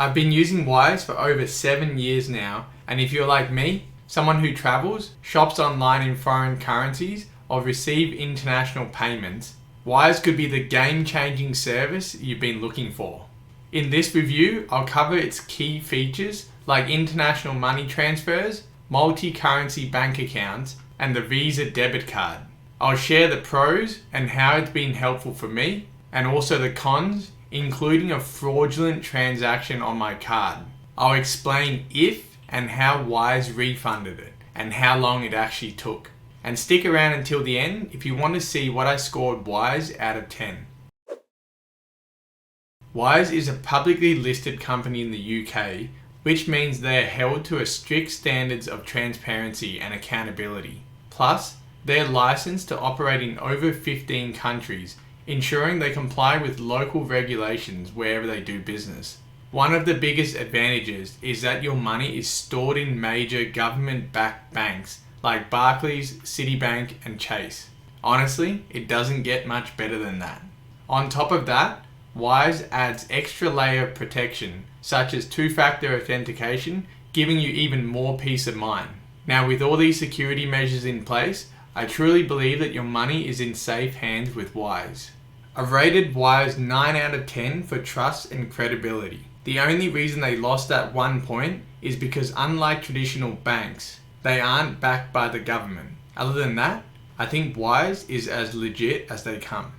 I've been using Wise for over 7 years now, and if you're like me, someone who travels, shops online in foreign currencies, or receive international payments, Wise could be the game-changing service you've been looking for. In this review, I'll cover its key features like international money transfers, multi-currency bank accounts, and the Visa debit card. I'll share the pros and how it's been helpful for me, and also the cons, including a fraudulent transaction on my card. I'll explain if and how Wise refunded it, and how long it actually took. And stick around until the end if you want to see what I scored Wise out of 10. Wise is a publicly listed company in the UK, which means they are held to a strict standards of transparency and accountability. Plus, they're licensed to operate in over 15 countries, ensuring they comply with local regulations wherever they do business. One of the biggest advantages is that your money is stored in major government-backed banks like Barclays, Citibank, and Chase. Honestly, it doesn't get much better than that. On top of that, Wise adds extra layer of protection, such as two-factor authentication, giving you even more peace of mind. Now, with all these security measures in place, I truly believe that your money is in safe hands with Wise. I've rated Wise 9 out of 10 for trust and credibility. The only reason they lost that 1 point is because unlike traditional banks, they aren't backed by the government. Other than that, I think Wise is as legit as they come.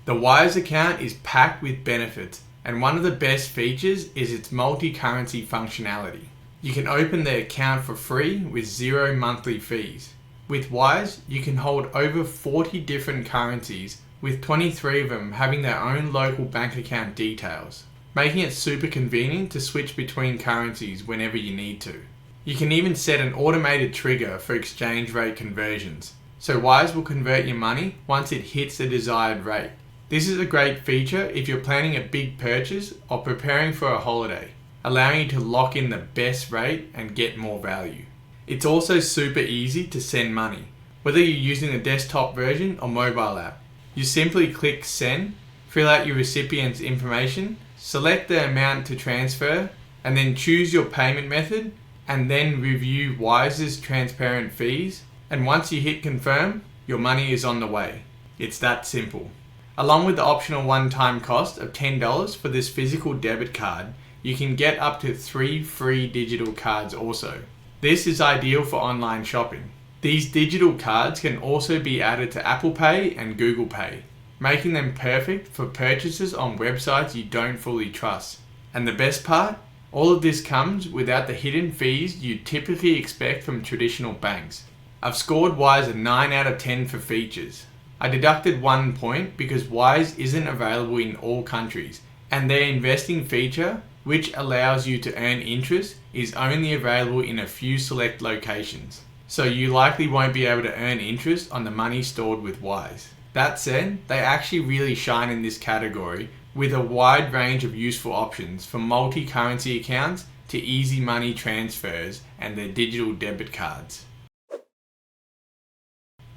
The Wise account is packed with benefits, and one of the best features is its multi-currency functionality. You can open the account for free with 0 monthly fees. With Wise, you can hold over 40 different currencies, with 23 of them having their own local bank account details, making it super convenient to switch between currencies whenever you need to. You can even set an automated trigger for exchange rate conversions, so Wise will convert your money once it hits the desired rate. This is a great feature if you're planning a big purchase or preparing for a holiday, allowing you to lock in the best rate and get more value. It's also super easy to send money, whether you're using a desktop version or mobile app. You simply click send, fill out your recipient's information, select the amount to transfer, and then choose your payment method, and then review Wise's transparent fees. And once you hit confirm, your money is on the way. It's that simple. Along with the optional one-time cost of $10 for this physical debit card, you can get up to 3 free digital cards also. This is ideal for online shopping. These digital cards can also be added to Apple Pay and Google Pay, making them perfect for purchases on websites you don't fully trust. And the best part? All of this comes without the hidden fees you typically expect from traditional banks. I've scored Wise a 9 out of 10 for features. I deducted 1 point because Wise isn't available in all countries, and their investing feature, which allows you to earn interest, is only available in a few select locations. So you likely won't be able to earn interest on the money stored with Wise. That said, they actually really shine in this category with a wide range of useful options from multi-currency accounts to easy money transfers and their digital debit cards.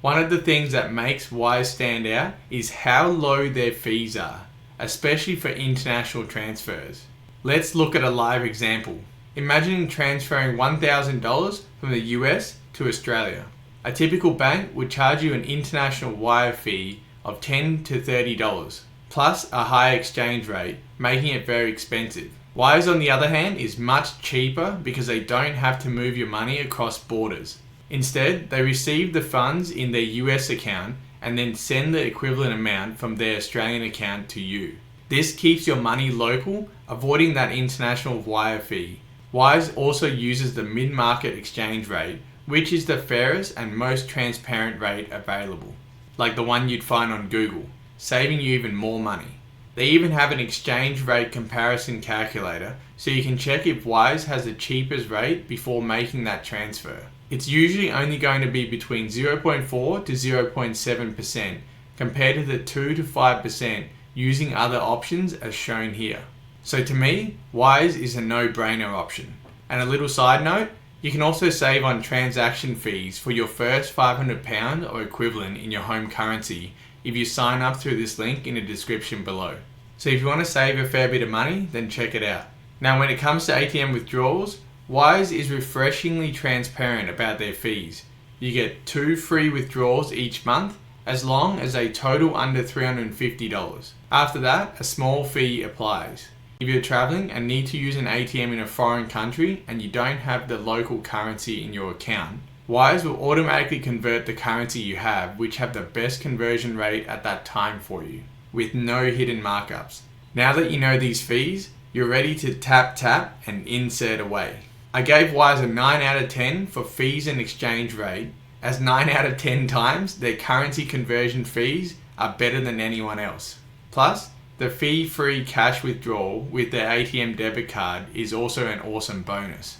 One of the things that makes Wise stand out is how low their fees are, especially for international transfers. Let's look at a live example. Imagine transferring $1,000 from the US to Australia. A typical bank would charge you an international wire fee of $10 to $30, plus a high exchange rate, making it very expensive. Wise, on the other hand, is much cheaper because they don't have to move your money across borders. Instead, they receive the funds in their US account and then send the equivalent amount from their Australian account to you. This keeps your money local, avoiding that international wire fee. Wise also uses the mid-market exchange rate, which is the fairest and most transparent rate available, like the one you'd find on Google, saving you even more money. They even have an exchange rate comparison calculator, so you can check if Wise has the cheapest rate before making that transfer. It's usually only going to be between 0.4 to 0.7% compared to the 2 to 5% using other options as shown here. So to me, Wise is a no-brainer option. And a little side note, you can also save on transaction fees for your first £500 or equivalent in your home currency if you sign up through this link in the description below. So if you want to save a fair bit of money, then check it out. Now when it comes to ATM withdrawals, Wise is refreshingly transparent about their fees. You get 2 free withdrawals each month as long as they total under $350. After that, a small fee applies. If you're traveling and need to use an ATM in a foreign country and you don't have the local currency in your account, Wise will automatically convert the currency you have, which have the best conversion rate at that time for you, with no hidden markups. Now that you know these fees, you're ready to tap and insert away. I gave Wise a 9 out of 10 for fees and exchange rate, as 9 out of 10 times their currency conversion fees are better than anyone else. Plus, the fee-free cash withdrawal with their ATM debit card is also an awesome bonus.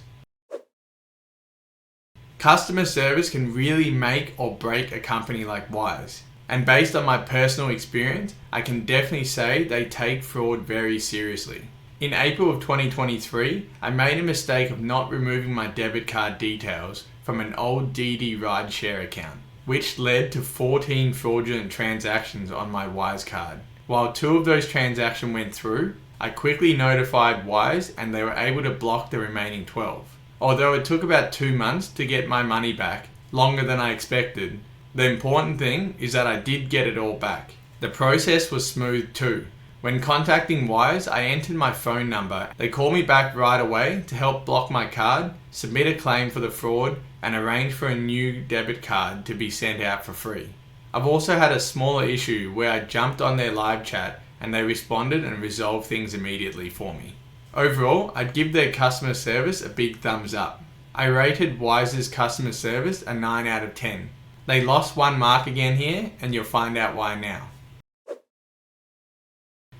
Customer service can really make or break a company like Wise. And based on my personal experience, I can definitely say they take fraud very seriously. In April of 2023, I made a mistake of not removing my debit card details from an old DD rideshare account, which led to 14 fraudulent transactions on my Wise card. While 2 of those transactions went through, I quickly notified Wise and they were able to block the remaining 12. Although it took about 2 months to get my money back, longer than I expected, the important thing is that I did get it all back. The process was smooth too. When contacting Wise, I entered my phone number. They called me back right away to help block my card, submit a claim for the fraud, and arrange for a new debit card to be sent out for free. I've also had a smaller issue where I jumped on their live chat and they responded and resolved things immediately for me. Overall, I'd give their customer service a big thumbs up. I rated Wise's customer service a 9 out of 10. They lost 1 mark again here, and you'll find out why now.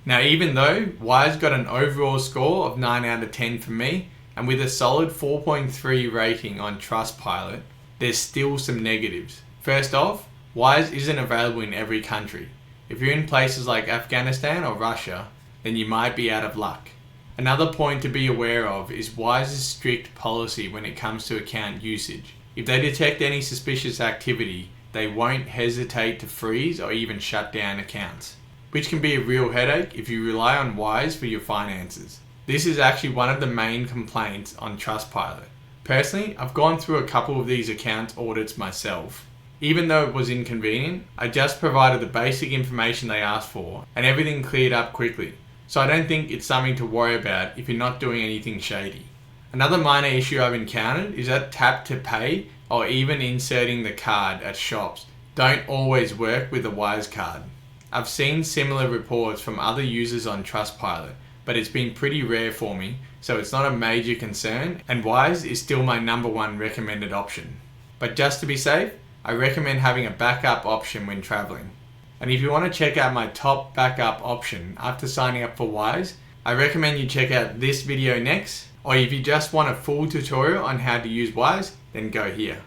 Now even though Wise got an overall score of 9 out of 10 for me, and with a solid 4.3 rating on Trustpilot, there's still some negatives. First off, Wise isn't available in every country. If you're in places like Afghanistan or Russia, then you might be out of luck. Another point to be aware of is Wise's strict policy when it comes to account usage. If they detect any suspicious activity, they won't hesitate to freeze or even shut down accounts, which can be a real headache if you rely on Wise for your finances. This is actually one of the main complaints on Trustpilot. Personally, I've gone through a couple of these account audits myself. Even though it was inconvenient, I just provided the basic information they asked for and everything cleared up quickly. So I don't think it's something to worry about if you're not doing anything shady. Another minor issue I've encountered is that tap to pay or even inserting the card at shops don't always work with a Wise card. I've seen similar reports from other users on Trustpilot, but it's been pretty rare for me, so it's not a major concern, and Wise is still my #1 recommended option. But just to be safe, I recommend having a backup option when traveling. And if you want to check out my top backup option after signing up for Wise, I recommend you check out this video next, or if you just want a full tutorial on how to use Wise, then go here.